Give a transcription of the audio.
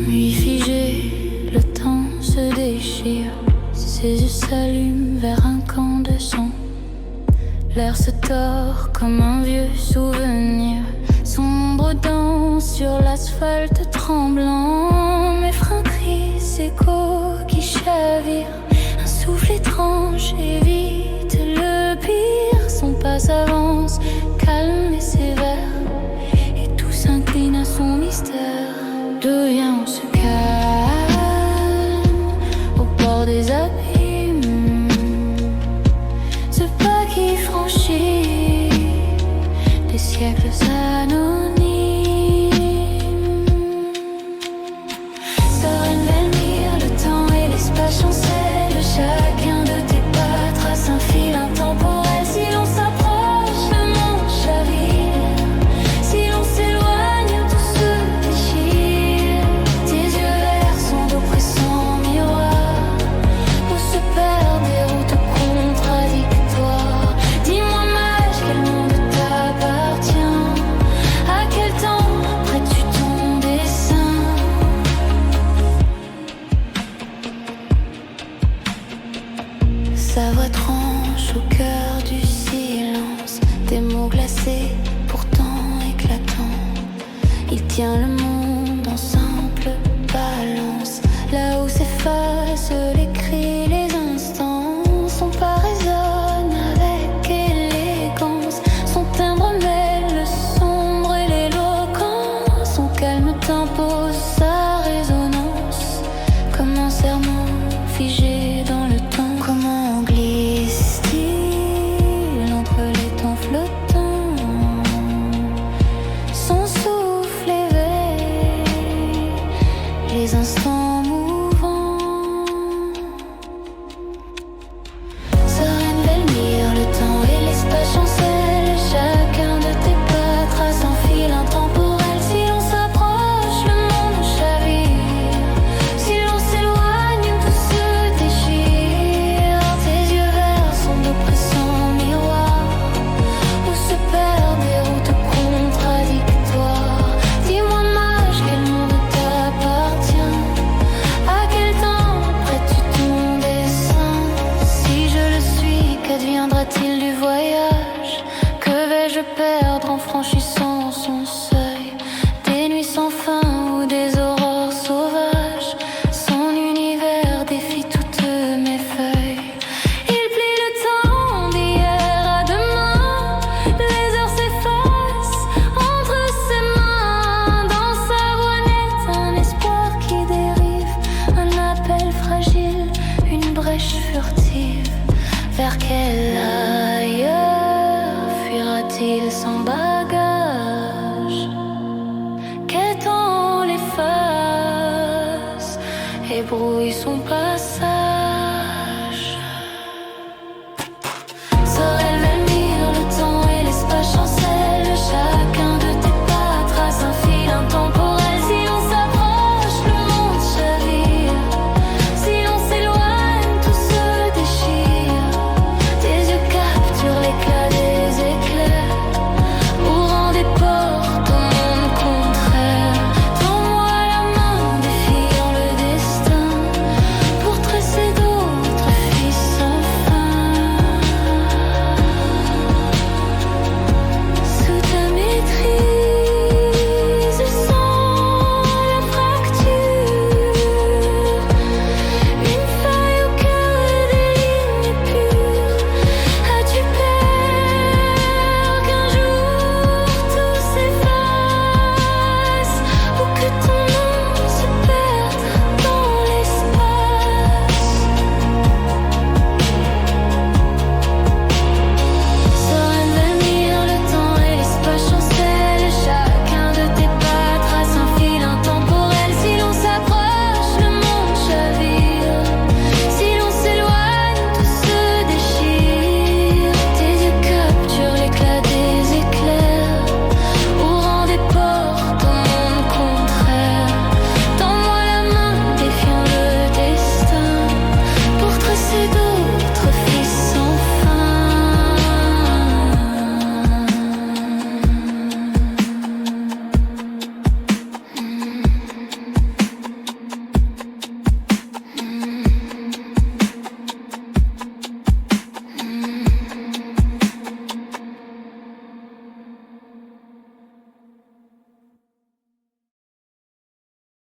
Nuit figée, le temps se déchire. Ses yeux s'allument vers un camp de son. L'air se tord comme un vieux souvenir. Son ombre danse sur l'asphalte tremblant. Mes freins crient, échos qui chavirent. Un souffle étrange évite le pire. Son pas s'avance, calme et sévère. Et tout s'incline à son mystère. D'où vient ce calme au bord des abîmes? Ce pas qui franchit des siècles anonymes. Sereine Velmire, le temps et l'espace chancellent. Chacun de tes pas trace un fil intemporel. Si l'on s'approche, le monde chavire. Si l'on s'éloigne, tout se déchire. Tes yeux verts sont d'oppressants miroirs où se perdent des routes contradictoires. Dis-moi, mage, quel monde t'appartient? À quel temps prêtes-tu ton dessein? Sa voix tranche au cœur du silence. Des mots glacés, pourtant éclatants. Il tient le monde en simple balance. Là où s'effacent les cris, les instants. Son pas résonne avec élégance. Son timbre mêle le sombre et l'éloquent. Son calme t'impose sa résonance. Comme un serment figé dans le temps. Comment glisse-t-il entre les temps flottants? Son souffle éveille les instants mouvants. Sereine Velmire, le temps et l'espace chancellent. Chacun de tes pas trace un fil intemporel. Si l'on s'approche, le monde chavire. Si l'on s'éloigne, tout se déchire. Tes yeux verts sont d'oppressants miroirs où se perdent des routes contradictoires. Dis-moi, mage, quel monde t'appartient? À quel temps prêtes-tu ton dessein? Si je le suis, qu'adviendra-t-il du voyage? Que vais-je perdre en franchissant son seuil? Des nuits sans fin ou des aurores sauvages. Son univers défie toutes mes feuilles. Il plie le temps d'hier à demain. Les heures s'effacent entre ses mains. Dans sa voix naît un espoir qui dérive. Un appel fragile, une brèche furtive. Vers quel ailleurs fuira-t-il sans bagage? Quel temps l'efface et brouille son passage?